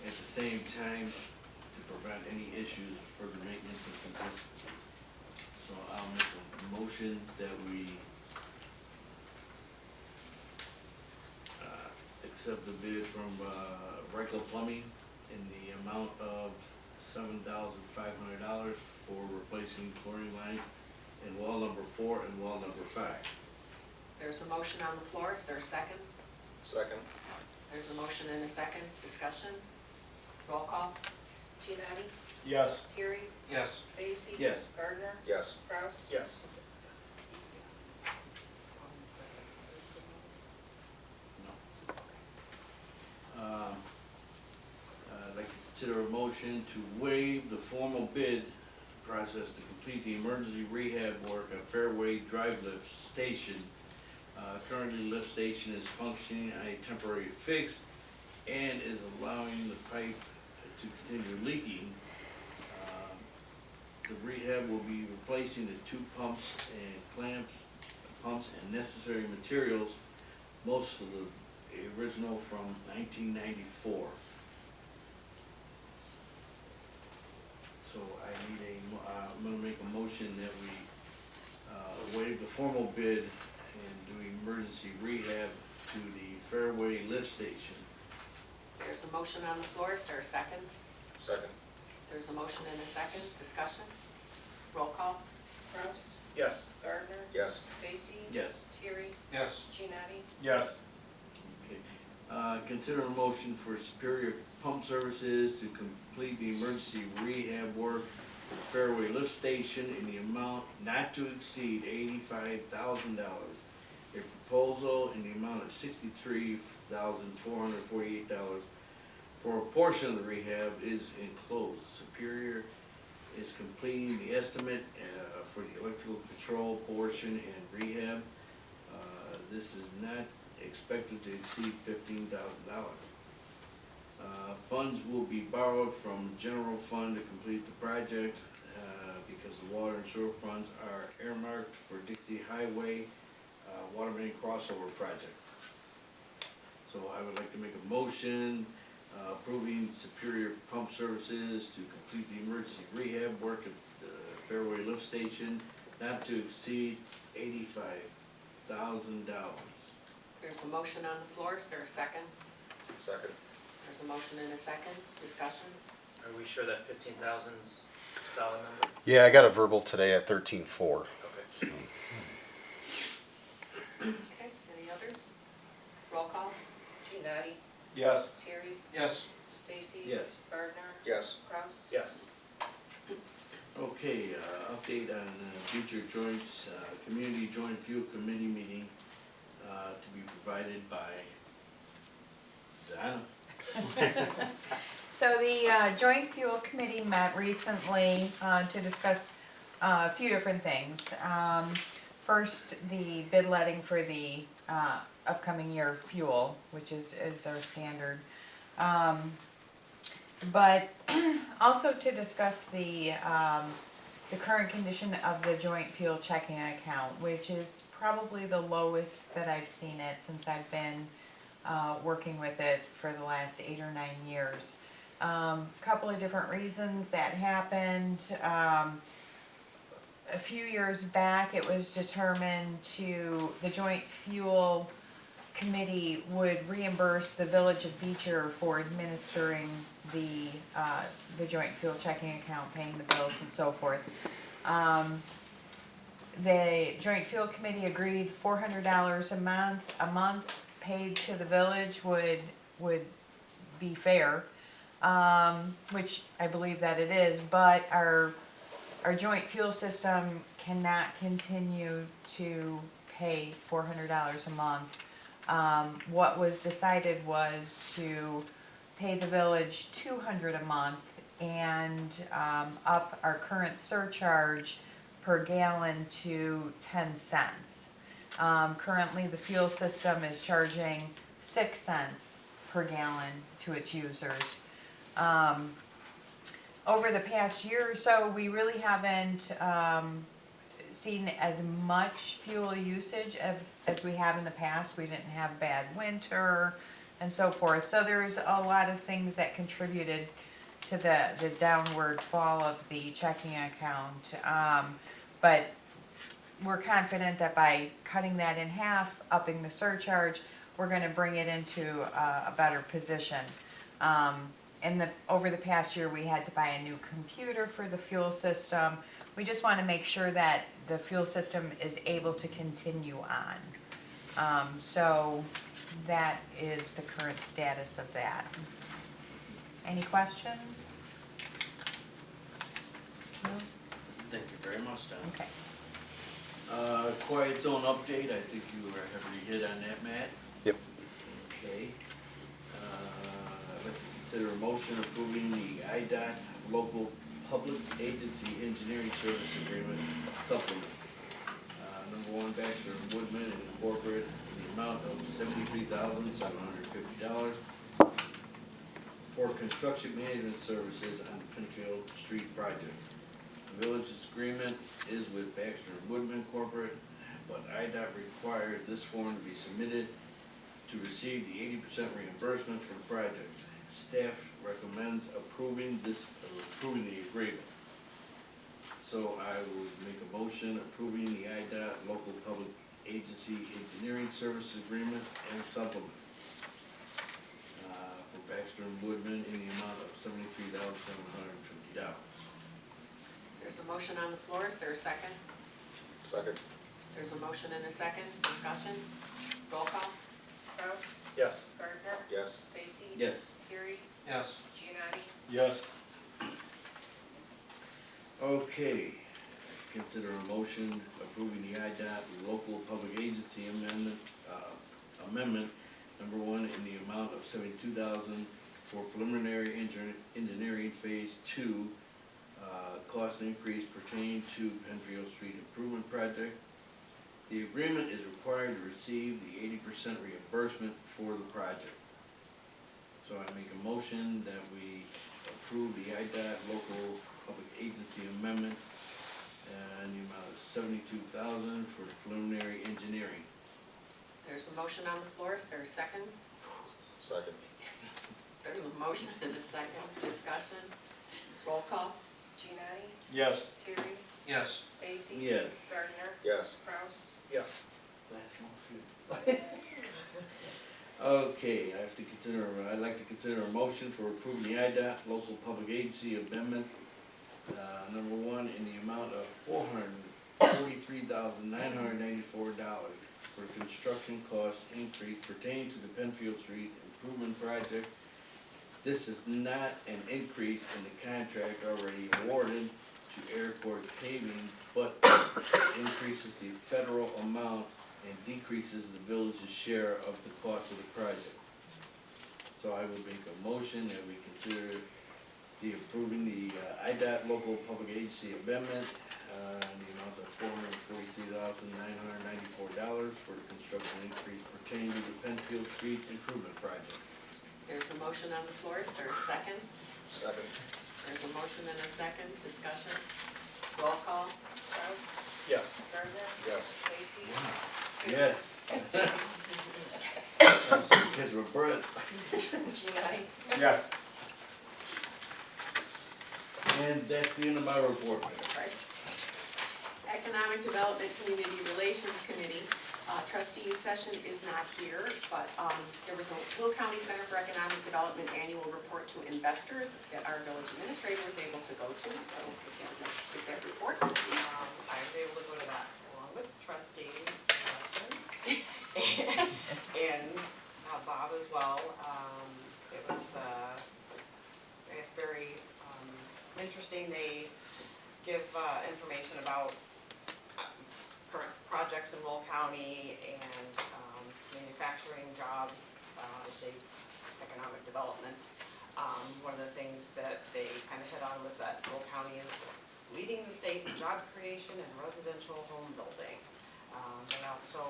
at the same time to prevent any issues of further maintenance and consistency. So I'll make a motion that we accept the bid from, Reichel Plumbing in the amount of $7,500 for replacing flooring lines in wall number 4 and wall number 5. There's a motion on the floor, is there a second? Second. There's a motion and a second, discussion, roll call. Gianni, Yes. Terry, Yes. Stacy. Yes. Gardner, Yes. Kraus. Yes. I'd like to consider a motion to waive the formal bid process to complete the emergency rehab work on Fairway Drive Lift Station. Currently, lift station is functioning on a temporary fix and is allowing the pipe to continue leaking. The rehab will be replacing the 2 pumps and clamps, pumps and necessary materials, most of the original from 1994. So I need I'm gonna make a motion that we waive the formal bid and do emergency rehab to the Fairway Lift Station. There's a motion on the floor, is there a second? Second. There's a motion and a second, discussion, roll call. Kraus, Yes. Gardner, Yes. Stacy. Yes. Terry, Yes. Gianni, Yes. Okay. Consider a motion for Superior Pump Services to complete the emergency rehab work for Fairway Lift Station in the amount not to exceed $85,000. A proposal in the amount of $63,448 for a portion of the rehab is enclosed. Superior is completing the estimate for the electrical control portion and rehab. This is not expected to exceed $15,000. Funds will be borrowed from general fund to complete the project, because the water and sewer funds are earmarked for Dixie Highway, water main crossover project. So I would like to make a motion, approving Superior Pump Services to complete the emergency rehab work at the Fairway Lift Station, not to exceed $85,000. There's a motion on the floor, is there a second? Second. There's a motion and a second, discussion, Are we sure that 15,000's a solid number? Yeah, I got a verbal today at 13.4. Okay. okay, any others? Roll call. Gianni, Yes. Terry, Yes. Stacy. Yes. Gardner, Yes. Kraus. Yes. Okay, update on Beecher Joint, Community Joint Fuel Committee meeting, to be provided by Donna. So the Joint Fuel Committee met recently to discuss a few different things. First, the bid letting for the upcoming year fuel, which is our standard. But also to discuss the current condition of the joint fuel checking account, which is probably the lowest that I've seen it since I've been working with it for the last 8 or 9 years. Couple of different reasons that happened. A few years back, it was determined the joint fuel committee would reimburse the village of Beecher for administering the joint fuel checking account, paying the bills and so forth. The joint fuel committee agreed $400 a month paid to the village would be fair, which I believe that it is, but our joint fuel system cannot continue to pay $400 a month. What was decided was to pay the village $200 a month and up our current surcharge per gallon to 10 cents. Currently, the fuel system is charging 6 cents per gallon to its users. Over the past year or so, we really haven't seen as much fuel usage as we have in the past. We didn't have bad winter and so forth. So there's a lot of things that contributed to the downward fall of the checking account. But we're confident that by cutting that in half, upping the surcharge, we're gonna bring it into a better position. Over the past year, we had to buy a new computer for the fuel system. We just wanna make sure that the fuel system is able to continue on. So that is the current status of that. Any questions? No? Thank you very much, Don. Okay. Quiet zone update, I think you were heavily hit on that, Matt. Yep. Okay. I'd like to consider a motion approving the IDOT local public agency engineering service agreement supplement. Number one, Baxter and Woodman and Incorporated, the amount of $73,750 for construction management services on the Penfield Street project. The village's agreement is with Baxter and Woodman Corporate, but IDOT requires this form to be submitted to receive the 80% reimbursement for the project. Staff recommends approving the agreement. So I will make a motion approving the IDOT local public agency engineering services agreement and supplement for Baxter and Woodman in the amount of $73,750. There's a motion on the floor, is there a second? Second. There's a motion and a second, discussion, roll call. Kraus, Yes. Gardner, Yes. Stacy. Yes. Terry, Yes. Giannotti, Yes. Okay, consider a motion approving the IDOT local public agency amendment, number one, in the amount of $72,000 for preliminary engineering phase 2, cost increase pertaining to Penfield Street Improvement Project. The agreement is required to receive the 80% reimbursement for the project. So I make a motion that we approve the IDOT local public agency amendment in the amount of $72,000 for preliminary engineering. There's a motion on the floor, is there a second? Second. There's a motion and a second, discussion, roll call. Giannotti, Yes. Terry, Yes. Stacy. Yes. Gardner, Yes. Kraus, Yes. Last motion. Okay, I'd like to consider a motion for approving the IDOT local public agency amendment, number one, in the amount of $443,994 for construction cost increase pertaining to the Penfield Street Improvement Project. This is not an increase in the contract already awarded to Airport Paving, but increases the federal amount and decreases the village's share of the cost of the project. So I would make a motion that we consider approving the IDOT local public agency amendment in the amount of $443,994 for the construction increase pertaining to the Penfield Street Improvement Project. There's a motion on the floor, is there a second? Second. There's a motion and a second, discussion, roll call. Kraus, Yes. Gardner, Yes. Stacy. Yes. Catch my breath. Giannotti, Yes. And that's the end of my report. Right. Economic Development Community Relations Committee, trustee session is not here, but, there was a Will County Center for Economic Development annual report to investors that our village administrator was able to go to, so we can get that report. I was able to go to that along with trustee and Bob as well. It was, I guess, very interesting. They give information about current projects in Will County and manufacturing jobs, state economic development. One of the things that they kind of hit on was that Will County is leading the state in job creation and residential home building. They also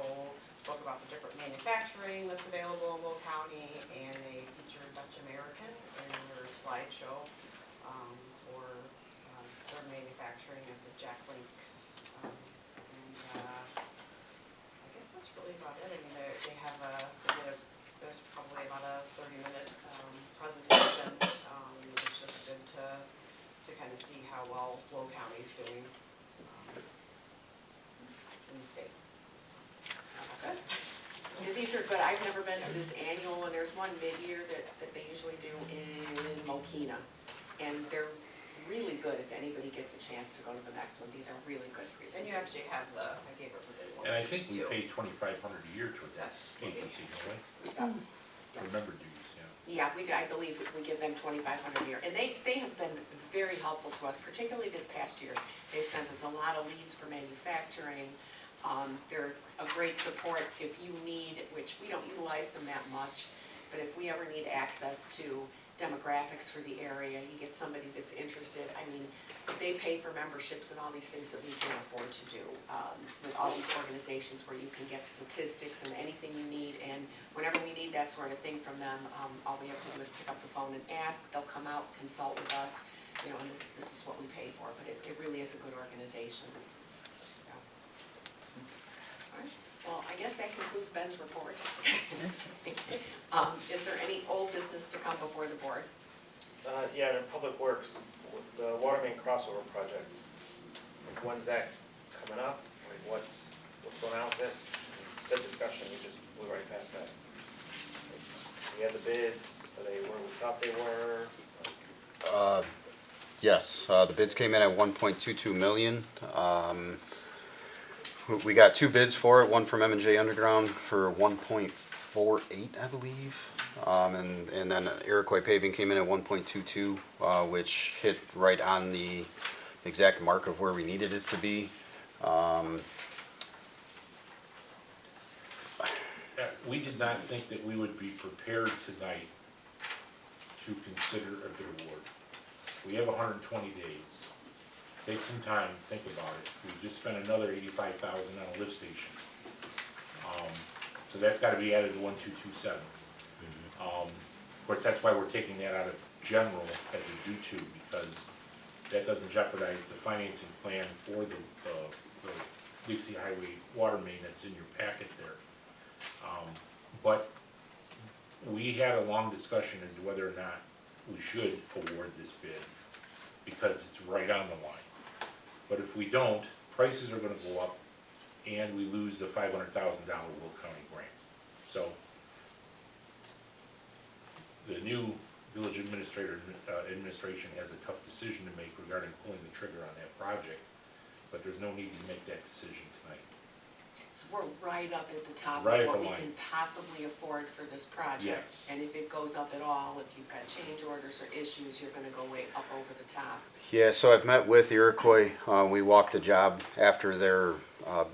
spoke about the different manufacturing that's available in Will County, and they featured Dutch American in their slideshow for their manufacturing at the Jack Links. I guess that's really about it. I mean, they have there's probably about a 30-minute presentation. It's just good to kind of see how well Will County is doing in the state. Good. These are good, I've never been to this annual, and there's one mid-year that they usually do in Mokina. And they're really good if anybody gets a chance to go to the next one, these are really good And presentations. you actually have I gave her the one. And I think we too. pay $2,500 a year to that That's- agency, don't we? For member dues, yeah. Yeah, I believe we give them 2,500 a year, and they have been very helpful to us, particularly this past year. They've sent us a lot of leads for manufacturing. They're a great support if you need, which we don't utilize them that much, but if we ever need access to demographics for the area, you get somebody that's interested. I mean, they pay for memberships and all these things that we can't afford to do, with all these organizations where you can get statistics and anything you need. And whenever we need that sort of thing from them, all we have to do is pick up the phone and ask. They'll come out, consult with us, you know, and this is what we pay for, but it really is a good organization. Yeah. All right. Well, I guess that concludes Ben's report. Is there any old business to come before the board? Yeah, in Public Works, the water main crossover project, like when's that coming up? Like what's going on with it? Said discussion, we already passed that. We had the bids, are they where we thought they were? Yes, the bids came in at 1.22 million. We got two bids for it, one from M&J Underground for 1.48, I believe. And then Iroquois Paving came in at 1.22, which hit right on the exact mark of where we needed it to be. We did not think that we would be prepared tonight to consider a bid award. We have 120 days. Take some time, think about it. We just spent another $85,000 on a lift station. So that's gotta be added to 1227. Of course, that's why we're taking that out of general as a due to, because that doesn't jeopardize the financing plan for the Dixie Highway water main that's in your packet there. But we had a long discussion as to whether or not we should award this bid, because it's right on the line. But if we don't, prices are gonna go up, and we lose the $500,000 Will County grant. So, the new village administration has a tough decision to make regarding pulling the trigger on that project, but there's no need to make that decision tonight. So we're right up at the top Right of at what the we line. can possibly afford for this project. Yes. And if it goes up at all, if you've got change orders or issues, you're gonna go way up over the top. Yeah, so I've met with Iroquois. We walked the job after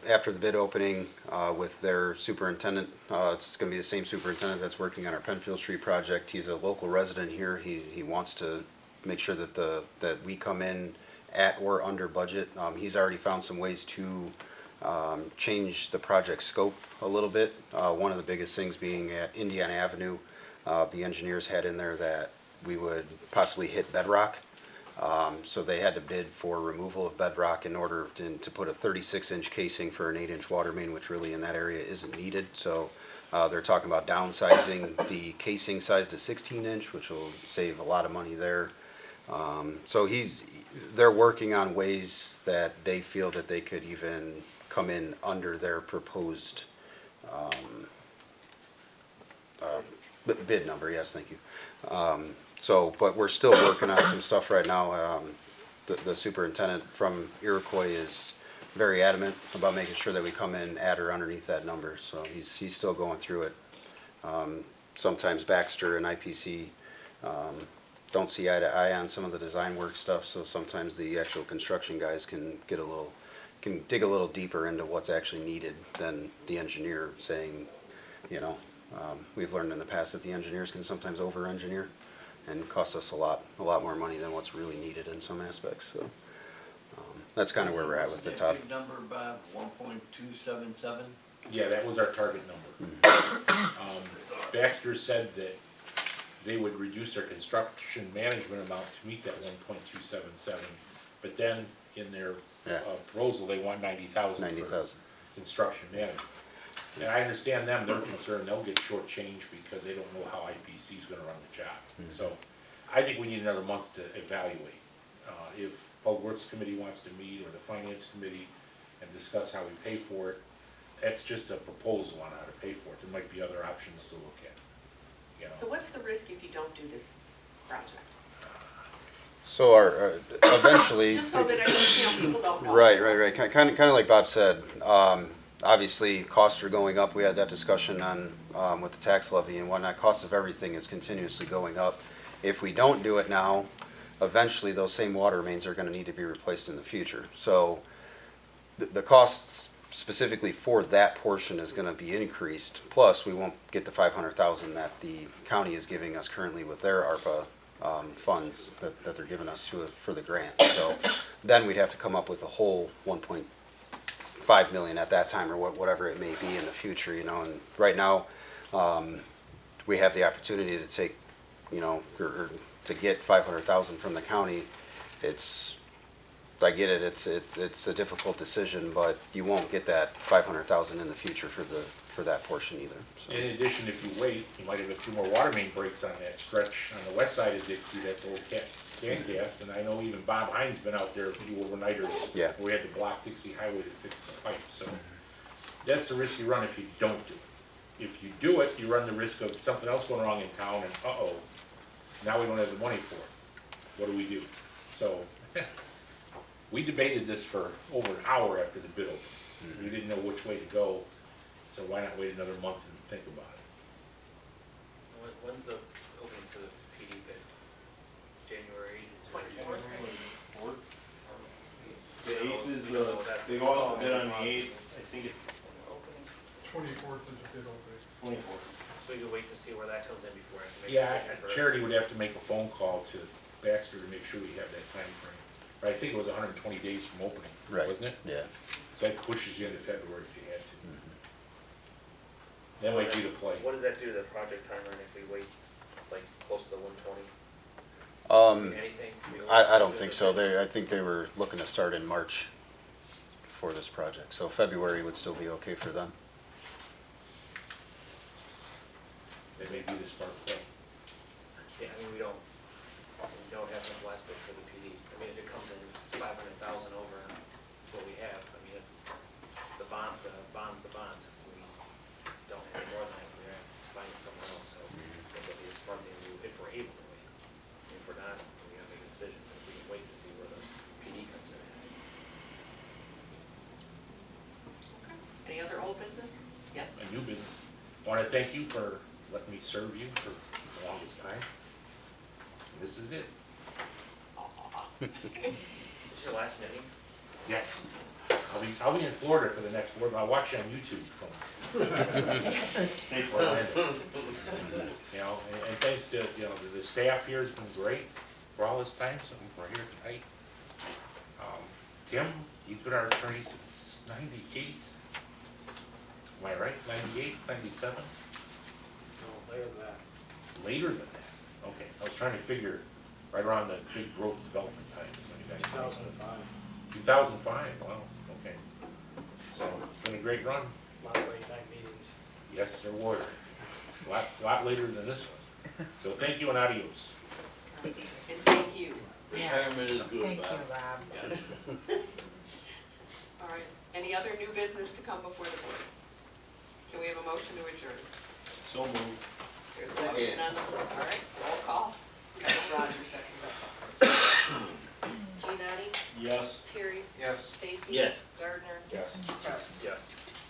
after the bid opening with their superintendent. It's going to be the same superintendent that's working on our Penfield Street project. He's a local resident here. He wants to make sure that that we come in at or under budget. He's already found some ways to change the project scope a little bit. One of the biggest things being at Indiana Avenue, the engineers had in there that we would possibly hit bedrock. So they had to bid for removal of bedrock in order to put a 36-inch casing for an 8-inch water main, which really in that area isn't needed. So they're talking about downsizing the casing size to 16-inch, which will save a lot of money there. So they're working on ways that they feel that they could even come in under their proposed bid number. Yes, thank you. But we're still working on some stuff right now. The superintendent from Iroquois is very adamant about making sure that we come in at or underneath that number, so he's still going through it. Sometimes Baxter and IPC don't see eye to eye on some of the design work stuff, so sometimes the actual construction guys can dig a little deeper into what's actually needed than the engineer saying, we've learned in the past that the engineers can sometimes over-engineer and cost us a lot more money than what's really needed in some aspects, so that's kind of where we're at with the top. Big number, Bob, 1.277? Yeah, that was our target number. Baxter said that they would reduce their construction management amount to meet that 1.277, but then in their proposal, they want 90,000 for construction management. And I understand them, they're concerned they'll get shortchanged because they don't know how IPC is gonna run the job. So I think we need another month to evaluate. If Public Works Committee wants to meet, or the Finance Committee, and discuss how we pay for it, that's just a proposal on how to pay for it. There might be other options to look at, you know. So what's the risk if you don't do this project? So eventually. Just so that, people don't know. Right. Kind of like Bob said, obviously, costs are going up. We had that discussion on, with the tax levy and whatnot. Cost of everything is continuously going up. If we don't do it now, eventually those same water mains are gonna need to be replaced in the future. So the costs specifically for that portion is gonna be increased. Plus, we won't get the 500,000 that the county is giving us currently with their ARPA funds that they're giving us for the grant. So then we'd have to come up with a whole 1.5 million at that time, or whatever it may be in the future, you know. And right now, we have the opportunity to take, you know, or to get 500,000 from the county. I get it, it's a difficult decision, but you won't get that 500,000 in the future for that portion either. So. In addition, if you wait, you might have a few more water main breaks on that stretch on the west side of Dixie, that's old sandcast, and I know even Bob Hines been out there a few overnighters. Yeah. We had to block Dixie Highway to fix the pipe, so that's the risk you run if you don't do it. If you do it, you run the risk of something else going wrong in town, and now we don't have the money for it. What do we do? So, we debated this for over an hour after the bid opened. We didn't know which way to go, so why not wait another month and think about it? When's the opening for the PD bid? January? The 8th is they go out to bid on the 8th, I think it's 24th is a bid opening. 24th. So we can wait to see where that comes in before I can make a Yeah, decision for. Charity would have to make a phone call to Baxter to make sure we have that time frame. But I think it was 120 days from opening, Right. wasn't it? Yeah. So that pushes you into February if you had to. That might be the play. What does that do to the project timeline if we wait like close to the 120? Anything? I don't think so. I think they were looking to start in March for this project, so February would still be okay for them. That may be the smart play. Yeah, I mean, we don't have the last bid for the PD. I mean, if it comes in 500,000 over what we have, I mean, it's the bond's the bond. We don't have any more than that, we're gonna have to find somewhere else, so I think it'll be a smart thing to do if we're able to wait. If we're not, we gotta make a decision, if we can wait to see where the PD comes in. Any other old business? Yes? A new business. Want to thank you for letting me serve you for the longest time. This is it. This is your last meeting? Yes. I'll be in Florida for the next board, but I'll watch you on YouTube from Orlando. You know, and thanks to, you know, the staff here has been great for all this time, some of them are here tonight. Tim, he's been our attorney since '98. Am I right? 98, 97? No, later than that. Later than that? Okay, I was trying to figure right around the big growth development time is when you guys. 2005. 2005, wow, okay. So, it's been a great run. A lot of late night meetings. Yes, there were. A lot later than this one. So thank you and adios. And thank you. Retirement is good, Thank you, Bob. Rob. All right, any other new business to come before the board? Can we have a motion to adjourn? So moved. There's a motion on the floor, all right, roll call. That was Roger, second. Giannotti, Yes. Terry, Yes. Stacy. Yes. Gardner. Yes. Kraus. Yes.